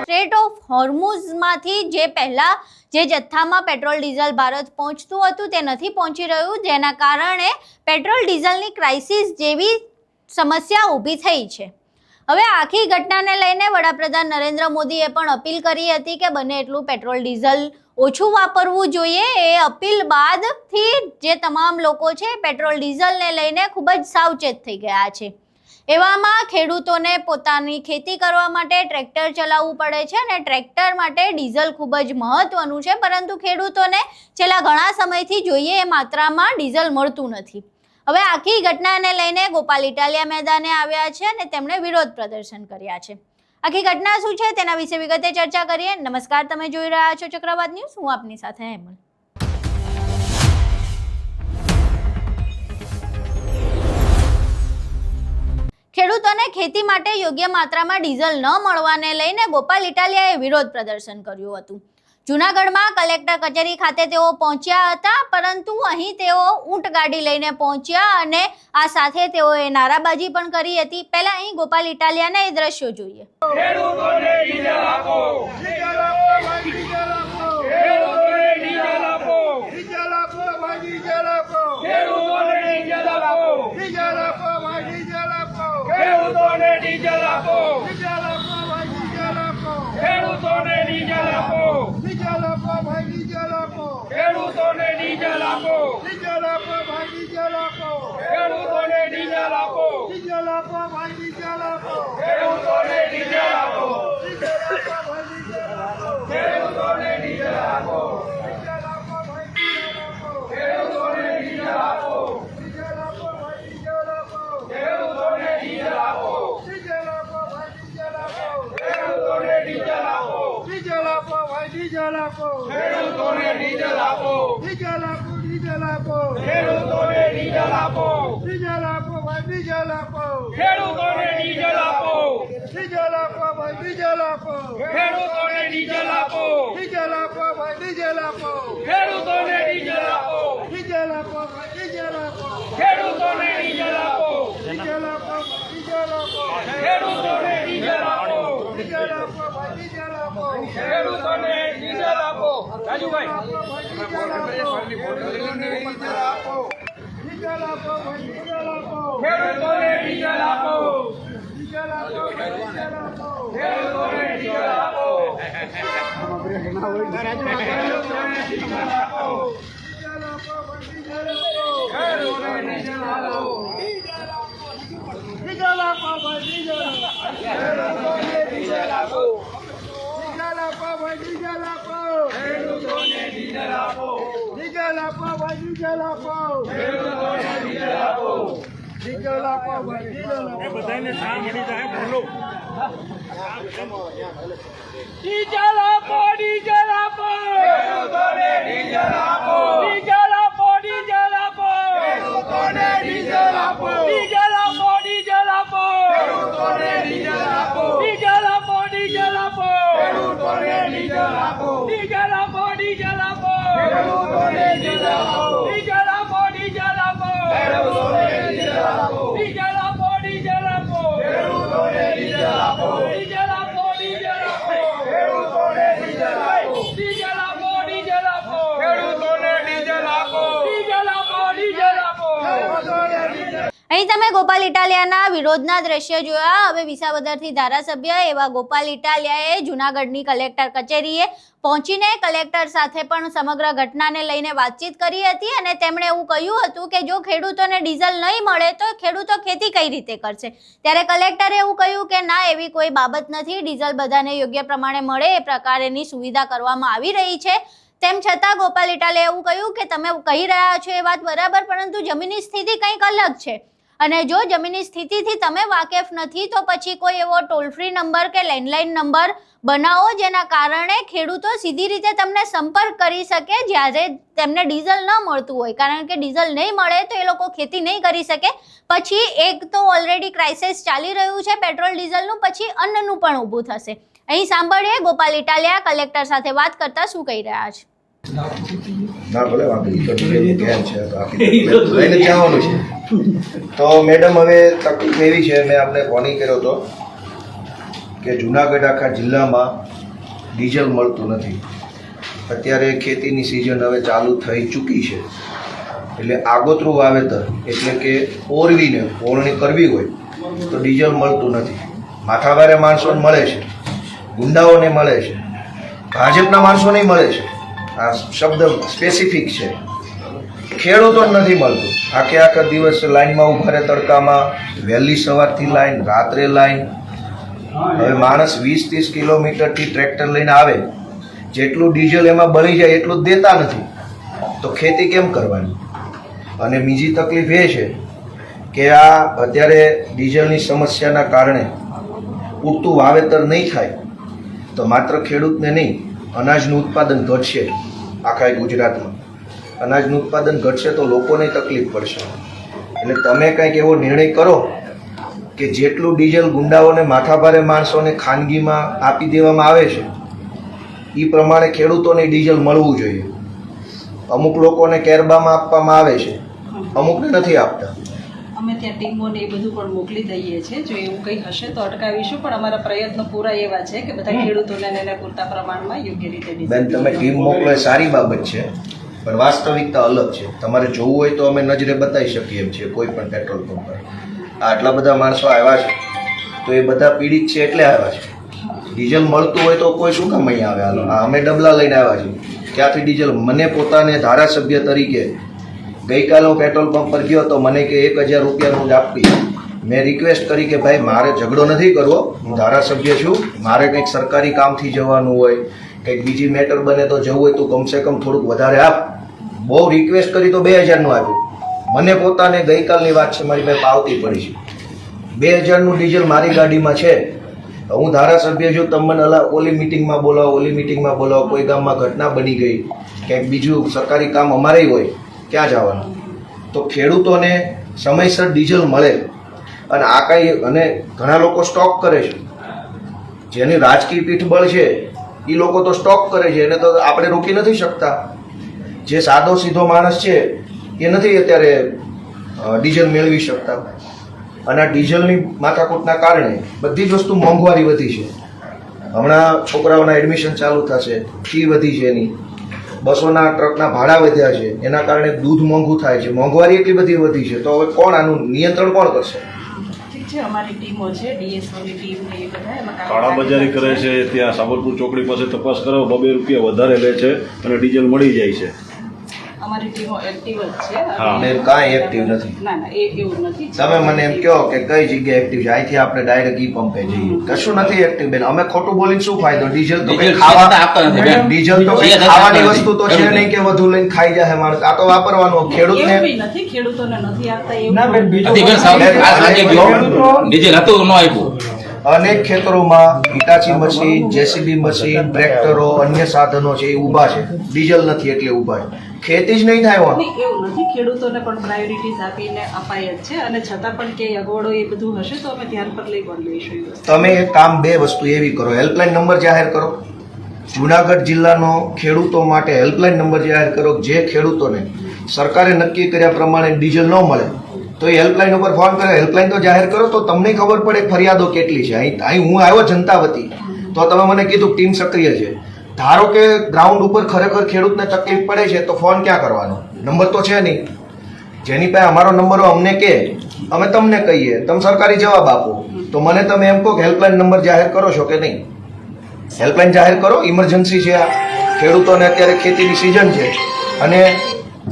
Straight of હોર્મુઝમાંથી જે પહેલા જે જથ્થામાં પેટ્રોલ ડીઝલ ભારત પહોંચતું હતું તે નથી પહોંચી રહ્યું, જેના કારણે પેટ્રોલ ડીઝલની ક્રાઇસિસ જેવી સમસ્યા ઊભી થઈ છે। હવે આખી ઘટનાને લઈને વડાપ્રધાન નરેન્દ્ર મોદીએ પણ અપીલ કરી હતી કે બને એટલું પેટ્રોલ ડીઝલ ઓછું વાપરવું જોઈએ। એ અપીલ બાદથી જે તમામ લોકો છે પેટ્રોલ ડીઝલને લઈને ખૂબ જ સાવચેત થઈ ગયા છે। એવામાં ખેડૂતોને પોતાની ખેતી કરવા માટે ટ્રેક્ટર ચલાવવું પડે છે અને ટ્રેક્ટર માટે ડીઝલ ખૂબ જ મહત્વનું છે, પરંતુ ખેડૂતોને છેલ્લા ઘણા સમયથી જોઈએ એ માત્રામાં ડીઝલ મળતું નથી। હવે આખી ઘટનાને લઈને ગોપાલ ઇટાલિયા મેદાને આવ્યા છે અને તેમણે વિરોધ પ્રદર્શન કર્યા છે। આખી ઘટના શું છે તેના વિશે વિગતે ચર્ચા કરીએ। નમસ્કાર, તમે જોઈ રહ્યા છો ચક્રવાત ન્યૂઝ, હું આપની સાથે હેમલ। ખેડૂતોને ખેતી માટે યોગ્ય માત્રામાં ડીઝલ ન મળવાને લઈને ગોપાલ ઇટાલિયાએ વિરોધ પ્રદર્શન કર્યું હતું। જૂનાગઢમાં કલેક્ટર કચેરી ખાતે તેઓ પહોંચ્યા હતા, પરંતુ અહીં તેઓ ઊંટ ગાડી લઈને પહોંચ્યા અને આ સાથે તેઓએ નારાબાજી પણ કરી હતી। પહેલા અહીં ગોપાલ ઇટાલિયાના એ દ્રશ્યો જોઈએ। અહીં તમે ગોપાલ ઇટાલિયાના વિરોધના દ્રશ્ય જોયા। હવે વિસાવદરથી ધારાસભ્ય એવા ગોપાલ ઇટાલિયાએ જૂનાગઢની કલેક્ટર કચેરીએ પહોંચીને કલેક્ટર સાથે પણ સમગ્ર ઘટનાને લઈને વાતચીત કરી હતી અને તેમણે એવું કહ્યું હતું કે જો ખેડૂતોને ડીઝલ નહીં મળે તો ખેડૂતો ખેતી કઈ રીતે કરશે। ત્યારે કલેક્ટરે એવું કહ્યું કે ના, એવી કોઈ બાબત નથી, ડીઝલ બધાને યોગ્ય પ્રમાણે મળે એ પ્રકારની સુવિધા કરવામાં આવી રહી છે। તેમ છતાં ગોપાલ ઇટાલિયાએ એવું કહ્યું કે તમે કહી રહ્યા છો એ વાત બરાબર, પરંતુ જમીનની સ્થિતિ કંઈક અલગ છે અને જો જમીનની સ્થિતિથી તમે વાકેફ નથી તો પછી કોઈ એવો ટોલ ફ્રી નંબર કે લેન્ડલાઇન નંબર બનાવો જેના કારણે ખેડૂતો સીધી રીતે તમને સંપર્ક કરી શકે જ્યારે તેમને ડીઝલ ન મળતું હોય, કારણ કે ડીઝલ નહીં મળે તો એ લોકો ખેતી નહીં કરી શકે। પછી એક તો ઓલરેડી ક્રાઇસિસ ચાલી રહ્યું છે પેટ્રોલ ડીઝલનું, પછી અન્નનું પણ ઊભું થશે। અહીં સાંભળીએ ગોપાલ ઇટાલિયા કલેક્ટર સાથે વાત કરતા શું કહી રહ્યા છે। ના ભલે વાંધો નહીં, તો ડીઝલનું કેન છે તો આપી લઈને જવાનું છે. તો મેડમ હવે તકલીફ એવી છે, મેં આપને ફોન કર્યો હતો કે જુનાગઢ આખા જિલ્લામાં ડીઝલ મળતું નથી. અત્યારે ખેતીની સિઝન હવે ચાલુ થઈ ચૂકી છે, એટલે આગોતરું વાવેતર એટલે કે ઓરવીને ઓરણી કરવી હોય તો ડીઝલ મળતું નથી. માથાભારે માણસોને મળે છે, ગુંડાઓને મળે છે, ભાજપના માણસોને મળે છે. આ શબ્દ સ્પેસિફિક છે. ખેડૂતોને નથી મળતું. આખે આખા દિવસ લાઈનમાં ઊભા રહે તડકામાં, વહેલી સવારથી લાઈન, રાત્રે લાઈન. હવે માણસ 20-30 કિલોમીટરથી ટ્રેક્ટર લઈને આવે, જેટલું ડીઝલ એમાં બળી જાય એટલું જ દેતા નથી, તો ખેતી કેમ કરવાની? અને બીજી તકલીફ એ છે કે આ અત્યારે ડીઝલની સમસ્યાના કારણે પૂરતું વાવેતર નહીં થાય તો માત્ર ખેડૂતને નહીં, અનાજનું ઉત્પાદન ઘટશે. આખા ગુજરાતમાં અનાજનું ઉત્પાદન ઘટશે તો લોકોને તકલીફ પડશે. એટલે તમે કંઈક એવો નિર્ણય કરો કે જેટલું ડીઝલ ગુંડાઓને, માથાભારે માણસોને ખાનગીમાં આપી દેવામાં આવે છે એ પ્રમાણે ખેડૂતોને ડીઝલ મળવું જોઈએ. અમુક લોકોને કેરબામાં આપવામાં આવે છે, અમુકને નથી આપતા. અમે ત્યાં ટીમોને એ બધું પણ મોકલી દઈએ છીએ. જો એવું કંઈ હશે તો અટકાવીશું, પણ અમારા પ્રયત્નો પૂરા એવા છે કે બધા ખેડૂતોને એને પૂરતા પ્રમાણમાં યોગ્ય રીતે બેન, તમે ટીમ મોકલો એ સારી બાબત છે, પણ વાસ્તવિકતા અલગ છે. તમારે જોવું હોય તો અમે નજરે બતાવી શકીએ એમ છીએ કોઈ પણ પેટ્રોલ પંપ પર. આટલા બધા માણસો આવ્યા છે તો એ બધા પીડિત છે એટલે આવ્યા છે. ડીઝલ મળતું હોય તો કોઈ શું કામ અહીં આવે? હાલો, અમે ડબલા લઈને આવ્યા છીએ. ક્યાંથી ડીઝલ? મને પોતાને ધારાસભ્ય તરીકે ગઈકાલે હું પેટ્રોલ પંપ પર ગયો તો મને કે 1000 રૂપિયાનું જ આપી. મેં રિક્વેસ્ટ કરી કે ભાઈ મારે ઝઘડો નથી કરવો, હું ધારાસભ્ય છું, મારે કંઈક સરકારી કામથી જવાનું હોય, કંઈક બીજી મેટર બને તો જવું હોય તો કમસે કમ થોડુંક વધારે આપ. બહુ રિક્વેસ્ટ કરી તો 2000નું આપ્યું. મને પોતાને ગઈકાલની વાત છે, મારી પાસે પાવતી પડી છે. 2000નું ડીઝલ મારી ગાડીમાં છે. હું ધારાસભ્ય છું, તમે મને ઓલી મિટિંગમાં બોલાવો, ઓલી મિટિંગમાં બોલાવો, કોઈ ગામમાં ઘટના બની ગઈ, ક્યાંક બીજું સરકારી કામ અમારે હોય, ક્યાં જવાનું? તો ખેડૂતોને સમયસર ડીઝલ મળે. અને આ કાંઈ, અને ઘણા લોકો સ્ટોક કરે છે, જેની રાજકીય પીઠબળ છે એ લોકો તો સ્ટોક કરે છે, એને તો આપણે રોકી નથી શકતા. જે સાદો સીધો માણસ છે એ નથી અત્યારે ડીઝલ મેળવી શકતા. અને આ ડીઝલની માથાકૂટના કારણે બધી જ વસ્તુ મોંઘવારી વધી છે. હમણાં છોકરાઓના એડમિશન ચાલુ થશે, ફી વધી છે એની, બસોના ટ્રકના ભાડા વધ્યા છે, એના કારણે દૂધ મોંઘું થાય છે, મોંઘવારી એટલી બધી વધી છે. તો હવે કોણ આનું નિયંત્રણ કોણ કરશે? ઠીક છે, અમારી ટીમો છે, ડીએસઓની ટીમ ને એ બધા એમાં કાળાબજારી કરે છે. ત્યાં સાબરપુર ચોકડી પાસે તપાસ કરો, 2 રૂપિયા વધારે લે છે અને ડીઝલ મળી જાય છે. અમારી ટીમો એક્ટિવ જ છે. હા. બેન, કાંઈ એક્ટિવ નથી. ના ના, એવું નથી. તમે મને એમ કહો કે કઈ જગ્યાએ એક્ટિવ છે? અહીંથી આપણે ડાયરેક્ટ ઈ પંપે જઈએ. કશું નથી એક્ટિવ બેન. અમે ખોટું બોલીને શું ફાયદો? ડીઝલ તો કંઈ ખાવા ડીઝલ તો કંઈ ખાવાની વસ્તુ તો છે નહીં કે વધુ લઈને ખાઈ જાય માણસ. આ તો વાપરવાનું. ખેડૂતને એવું બી નથી, ખેડૂતોને નથી આપતા એવું. ડીઝલ હતું ન આપ્યું. અનેક ખેતરોમાં હિટાચી મશીન, જેસીબી મશીન, ટ્રેક્ટરો, અન્ય સાધનો છે એ ઊભા છે. ડીઝલ નથી એટલે ઊભા છે. ખેતી જ નહીં થાય. નહીં, એવું નથી. ખેડૂતોને પણ પ્રાયોરિટીઝ આપીને અપાય જ છે, અને છતાં પણ કે અગવડો એ બધું હશે તો અમે ધ્યાન પર લઈ પણ લઈશું એ વસ્તુ. તમે એક કામ, 2 વસ્તુ એવી કરો. હેલ્પલાઇન નંબર જાહેર કરો. જુનાગઢ જિલ્લાનો ખેડૂતો માટે હેલ્પલાઇન નંબર જાહેર કરો. જે ખેડૂતોને સરકારે નક્કી કર્યા પ્રમાણે ડીઝલ ન મળે તો એ હેલ્પલાઇન ઉપર ફોન કરે. હેલ્પલાઇન તો જાહેર કરો તો તમને ખબર પડે ફરિયાદો કેટલી છે. અહીં હું આવ્યો જનતા વતી તો તમે મને કીધું ટીમ સક્રિય છે. ધારો કે ગ્રાઉન્ડ ઉપર ખરેખર ખેડૂતને તકલીફ પડે છે તો ફોન ક્યાં કરવાનો? નંબર તો છે નહીં. જેની પાસે અમારો નંબર હોય અમને કહે, અમે તમને કહીએ, તમે સરકારી જવાબ આપો. તો મને તમે એમ કહો કે હેલ્પલાઇન નંબર જાહેર કરો છો કે નહીં? હેલ્પલાઇન જાહેર કરો. ઇમરજન્સી છે આ. ખેડૂતોને અત્યારે ખેતીની સિઝન છે અને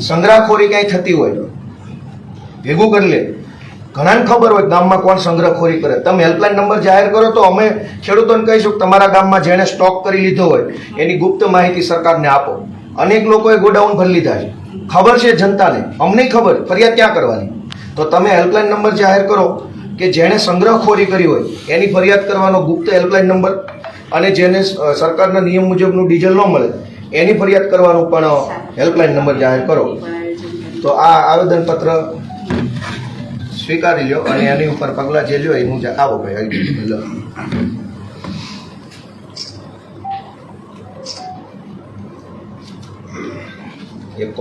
સંગ્રહખોરી કાંઈ થતી હોય ભેગું કરી લે. ઘણાને ખબર હોય ગામમાં કોણ સંગ્રહખોરી કરે. તમે હેલ્પલાઇન નંબર જાહેર કરો તો અમે ખેડૂતોને કહીશું કે તમારા ગામમાં જેણે સ્ટોક કરી લીધો હોય એની ગુપ્ત માહિતી સરકારને આપો. અનેક લોકોએ ગોડાઉન ભરી લીધા છે, ખબર છે જનતાને, અમને ખબર. ફરિયાદ ક્યાં કરવાની? તો તમે હેલ્પલાઇન નંબર જાહેર કરો કે જેણે સંગ્રહખોરી કરી હોય એની ફરિયાદ કરવાનો ગુપ્ત હેલ્પલાઇન નંબર, અને જેને સરકારના નિયમ મુજબનું ડીઝલ ન મળે એની ફરિયાદ કરવાનું પણ હેલ્પલાઇન નંબર જાહેર કરો. તો આ આવેદનપત્ર સ્વીકારી લ્યો અને એની ઉપર પગલાં જે લ્યો એનું આવો ભાઈ.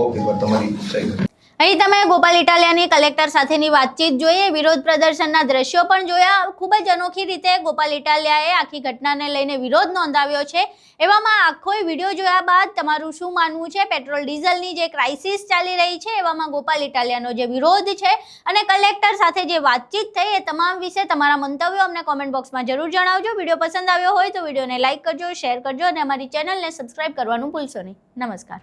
ઓકે બસ તમારી સહી. અહીં તમે ગોપાલ ઇટાલિયાની કલેક્ટર સાથેની વાતચીત જોઈએ, વિરોધ પ્રદર્શનના દ્રશ્યો પણ જોયા. ખૂબ જ અનોખી રીતે ગોપાલ ઇટાલિયાએ આખી ઘટનાને લઈને વિરોધ નોંધાવ્યો છે. એવામાં આખો વિડીયો જોયા બાદ તમારું શું માનવું છે? પેટ્રોલ ડીઝલની જે ક્રાઇસિસ ચાલી રહી છે એવામાં ગોપાલ ઇટાલિયાનો જે વિરોધ છે અને કલેક્ટર સાથે જે વાતચીત થઈ એ તમામ વિશે તમારા મંતવ્યો અમને કોમેન્ટ બોક્સમાં જરૂર જણાવજો. વિડીયો પસંદ આવ્યો હોય તો વિડીયોને લાઇક કરજો, શેર કરજો અને અમારી ચેનલને સબસ્ક્રાઇબ કરવાનું ભૂલશો નહીં. નમસ્કાર.